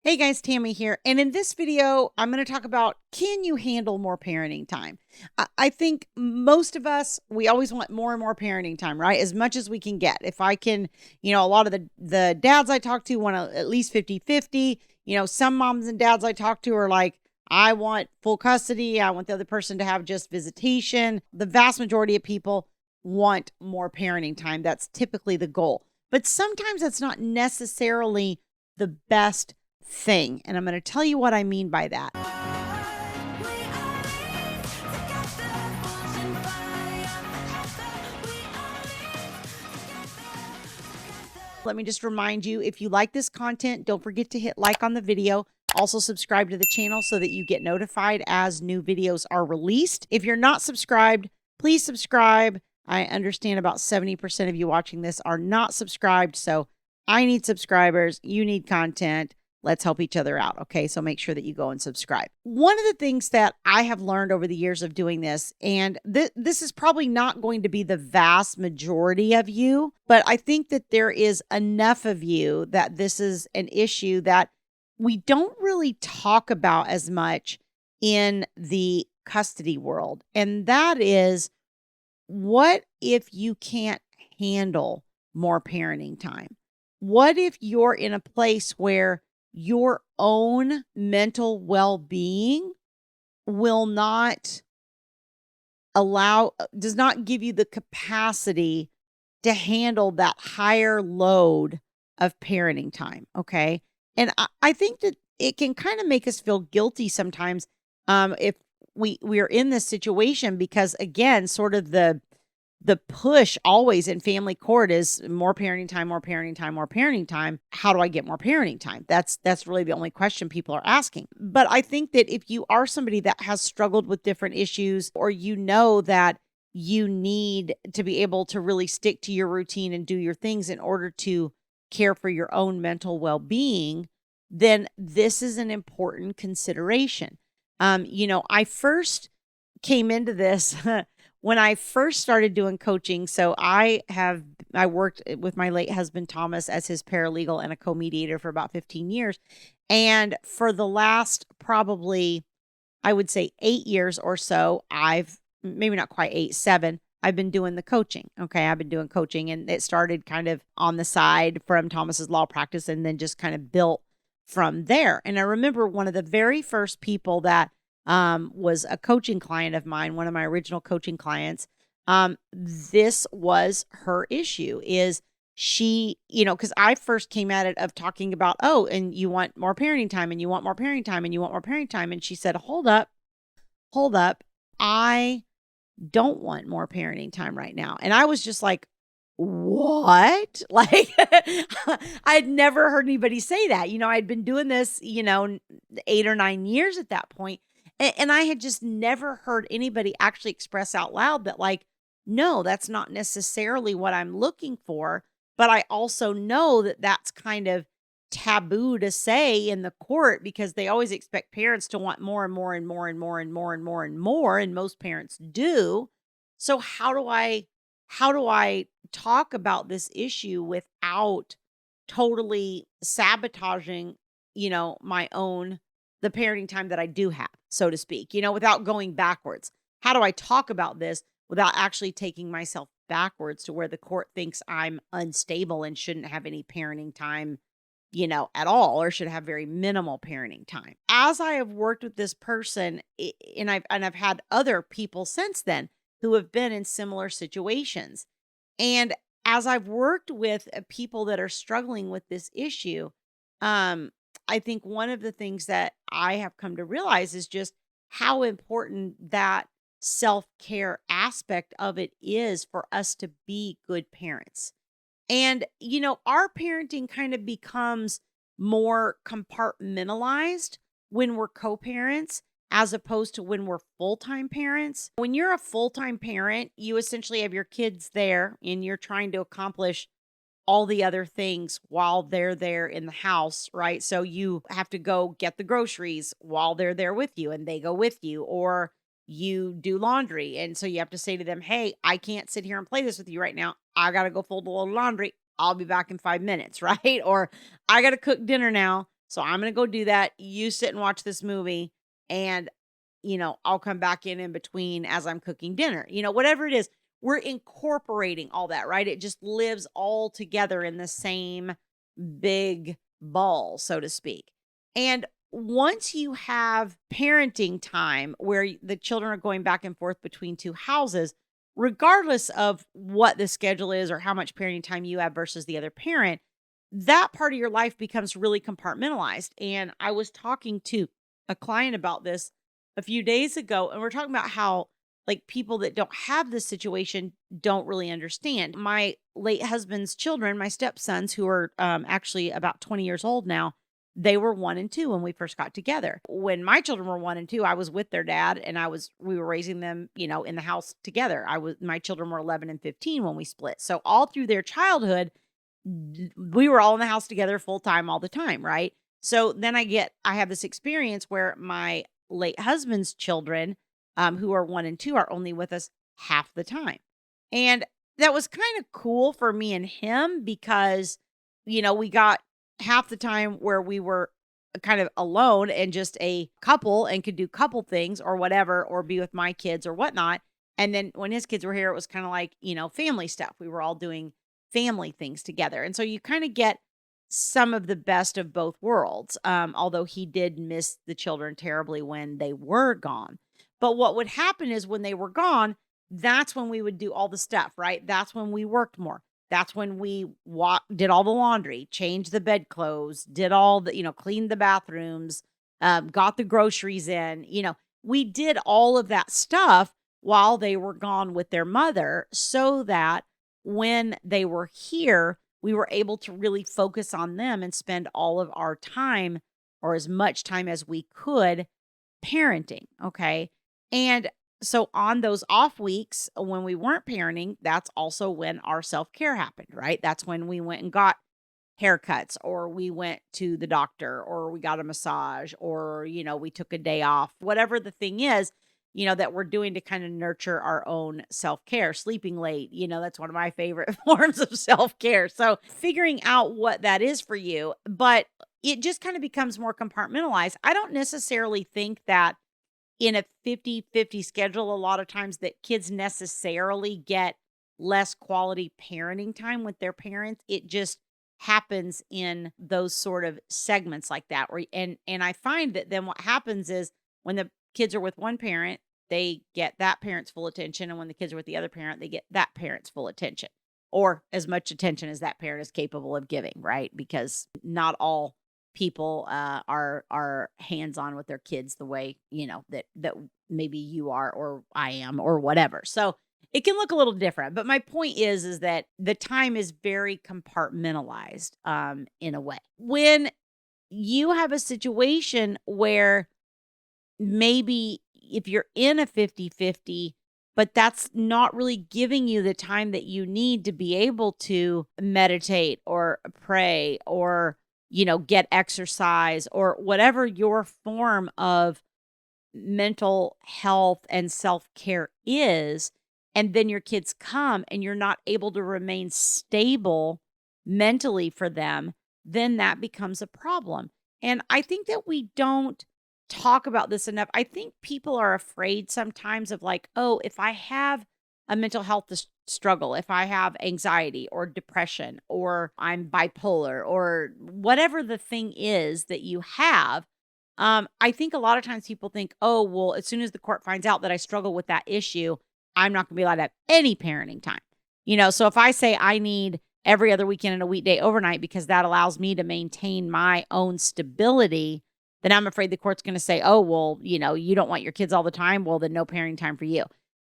Hey guys, Tammy here. And in this video, I'm going to talk about, can you handle more parenting time? I think most of us, we always want more and more parenting time, right? As much as we can get. If I can, a lot of the dads I talk to want at least 50-50. Some moms and dads I talk to are like, I want full custody. I want the other person to have just visitation. The vast majority of people want more parenting time. That's typically the goal. But sometimes that's not necessarily the best thing. And I'm going to tell you what I mean by that. Let me just remind you, if you like this content, don't forget to hit like on the video. Also subscribe to the channel so that you get notified as new videos are released. If you're not subscribed, please subscribe. I understand about 70% of you watching this are not subscribed. So I need subscribers. You need content. Let's help each other out. Okay. So make sure that you go and subscribe. One of the things that I have learned over the years of doing this, and this is probably not going to be the vast majority of you, but I think that there is enough of you that this is an issue that we don't really talk about as much in the custody world. And that is, what if you can't handle more parenting time? What if you're in a place where your own mental well-being will not does not give you the capacity to handle that higher load of parenting time? Okay. And I think that it can kind of make us feel guilty sometimes if we are in this situation, because again, sort of the push always in family court is more parenting time, more parenting time, more parenting time. How do I get more parenting time? That's really the only question people are asking. But I think that if you are somebody that has struggled with different issues, or you know that you need to be able to really stick to your routine and do your things in order to care for your own mental well-being, then this is an important consideration. I first came into this when I first started doing coaching. So I worked with my late husband, Thomas, as his paralegal and a co-mediator for about 15 years. And for the last, probably, I would say 8 years or so, maybe not quite 8, 7, I've been doing the coaching. Okay. I've been doing coaching, and it started kind of on the side from Thomas's law practice, and then just kind of built from there. And I remember one of the very first people that was a coaching client of mine, one of my original coaching clients. This was her issue, is she, because I first came at it of talking about, oh, and you want more parenting time, and you want more parenting time, and you want more parenting time. And she said, hold up. I don't want more parenting time right now. And I was just like, what? Like, I'd never heard anybody say that. I'd been doing this, 8 or 9 years at that point. And I had just never heard anybody actually express out loud that, like, no, that's not necessarily what I'm looking for. But I also know that that's kind of taboo to say in the court, because they always expect parents to want more and more and more and more and more and more and more. And most parents do. So how do I talk about this issue without totally sabotaging, the parenting time that I do have, so to speak, without going backwards? How do I talk about this without actually taking myself backwards to where the court thinks I'm unstable and shouldn't have any parenting time, at all, or should have very minimal parenting time? As I have worked with this person, and I've had other people since then who have been in similar situations. And as I've worked with people that are struggling with this issue, I think one of the things that I have come to realize is just how important that self-care aspect of it is for us to be good parents. And, our parenting kind of becomes more compartmentalized when we're co-parents, as opposed to when we're full-time parents. When you're a full-time parent, you essentially have your kids there, and you're trying to accomplish all the other things while they're there in the house, right? So you have to go get the groceries while they're there with you, and they go with you, or you do laundry. And so you have to say to them, hey, I can't sit here and play this with you right now. I got to go fold a load of laundry. I'll be back in 5 minutes, right? Or I got to cook dinner now. So I'm going to go do that. You sit and watch this movie and, I'll come back in between as I'm cooking dinner, whatever it is. We're incorporating all that, right? It just lives all together in the same big ball, so to speak. And once you have parenting time where the children are going back and forth between two houses, regardless of what the schedule is or how much parenting time you have versus the other parent, that part of your life becomes really compartmentalized. And I was talking to a client about this a few days ago, and we're talking about how like people that don't have this situation don't really understand. My late husband's children, my stepsons, who are actually about 20 years old now, they were 1 and 2 when we first got together. When my children were 1 and 2, I was with their dad, and we were raising them, in the house together. My children were 11 and 15 when we split. So all through their childhood, we were all in the house together full time all the time, right? So then I have this experience where my late husband's children, who are 1 and 2, are only with us half the time. And that was kind of cool for me and him because, we got half the time where we were kind of alone and just a couple and could do couple things or whatever, or be with my kids or whatnot. And then when his kids were here, it was kind of like, family stuff. We were all doing family things together. And so you kind of get some of the best of both worlds. Although he did miss the children terribly when they were gone. But what would happen is when they were gone, that's when we would do all the stuff, right? That's when we worked more. That's when we did all the laundry, changed the bedclothes, did all the, cleaned the bathrooms, got the groceries in. We did all of that stuff while they were gone with their mother so that when they were here, we were able to really focus on them and spend all of our time, or as much time as we could, parenting. Okay. And so on those off weeks when we weren't parenting, that's also when our self-care happened, right? That's when we went and got haircuts, or we went to the doctor, or we got a massage, or, we took a day off, whatever the thing is, that we're doing to kind of nurture our own self-care. Sleeping late, that's one of my favorite forms of self-care. So figuring out what that is for you, but it just kind of becomes more compartmentalized. I don't necessarily think that in a 50-50 schedule, a lot of times that kids necessarily get less quality parenting time with their parents. It just happens in those sort of segments like that. And I find that then what happens is when the kids are with one parent, they get that parent's full attention. And when the kids are with the other parent, they get that parent's full attention, or as much attention as that parent is capable of giving, right? Because not all people are hands-on with their kids the way, that maybe you are, or I am, or whatever. So it can look a little different. But my point is that the time is very compartmentalized in a way. When you have a situation where maybe if you're in a 50-50, but that's not really giving you the time that you need to be able to meditate or pray or, get exercise or whatever your form of mental health and self-care is, and then your kids come and you're not able to remain stable mentally for them, then that becomes a problem. And I think that we don't talk about this enough. I think people are afraid sometimes of like, oh, if I have a mental health struggle, if I have anxiety or depression, or I'm bipolar, or whatever the thing is that you have, I think a lot of times people think, oh, well, as soon as the court finds out that I struggle with that issue, I'm not going to be allowed to have any parenting time. So if I say I need every other weekend and a weekday overnight because that allows me to maintain my own stability, then I'm afraid the court's going to say, oh, well, you don't want your kids all the time. Well, then no parenting time for you.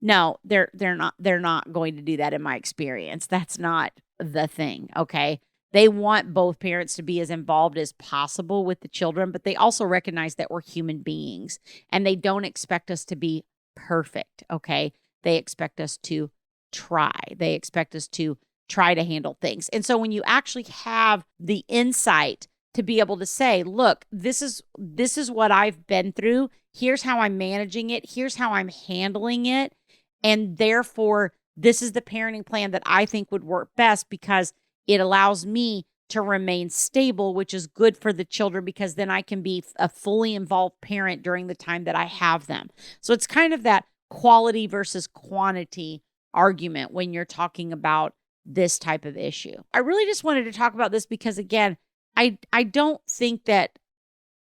No, they're not going to do that in my experience. That's not the thing. Okay. They want both parents to be as involved as possible with the children, but they also recognize that we're human beings and they don't expect us to be perfect. Okay. They expect us to try. They expect us to try to handle things. And so when you actually have the insight to be able to say, look, this is what I've been through. Here's how I'm managing it. Here's how I'm handling it. And therefore, this is the parenting plan that I think would work best because it allows me to remain stable, which is good for the children because then I can be a fully involved parent during the time that I have them. So it's kind of that quality versus quantity argument when you're talking about this type of issue. I really just wanted to talk about this because, again, I don't think that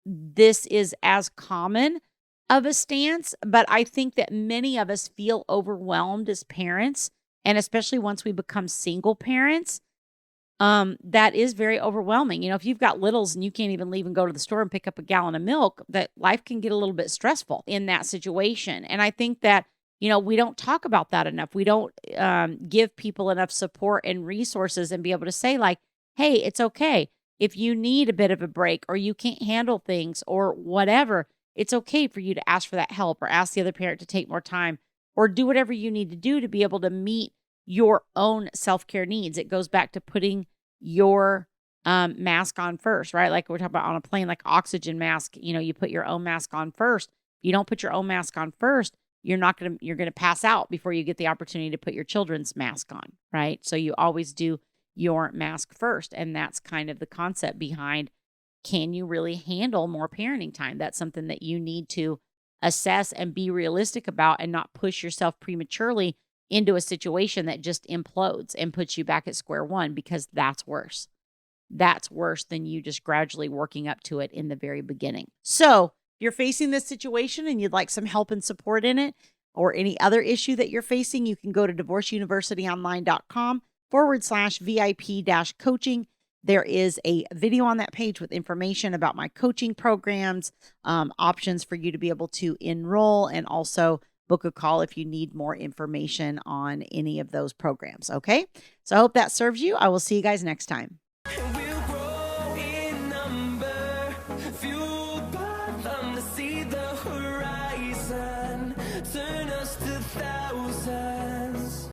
this is as common of a stance, but I think that many of us feel overwhelmed as parents, and especially once we become single parents, that is very overwhelming. If you've got littles and you can't even leave and go to the store and pick up a gallon of milk, that life can get a little bit stressful in that situation. And I think that, we don't talk about that enough. We don't give people enough support and resources and be able to say like, hey, it's okay. If you need a bit of a break or you can't handle things or whatever, it's okay for you to ask for that help or ask the other parent to take more time or do whatever you need to do to be able to meet your own self-care needs. It goes back to putting your mask on first, right? Like we're talking about on a plane, like oxygen mask, you put your own mask on first. If you don't put your own mask on first, you're going to pass out before you get the opportunity to put your children's mask on, right? So you always do your mask first. And that's kind of the concept behind, can you really handle more parenting time? That's something that you need to assess and be realistic about and not push yourself prematurely into a situation that just implodes and puts you back at square one, because that's worse. That's worse than you just gradually working up to it in the very beginning. So if you're facing this situation and you'd like some help and support in it, or any other issue that you're facing, you can go to divorceuniversityonline.com/VIP-coaching. There is a video on that page with information about my coaching programs, options for you to be able to enroll, and also book a call if you need more information on any of those programs. Okay. So I hope that serves you. I will see you guys next time. We'll grow in number, fueled by them to see the horizon, turn us to thousands.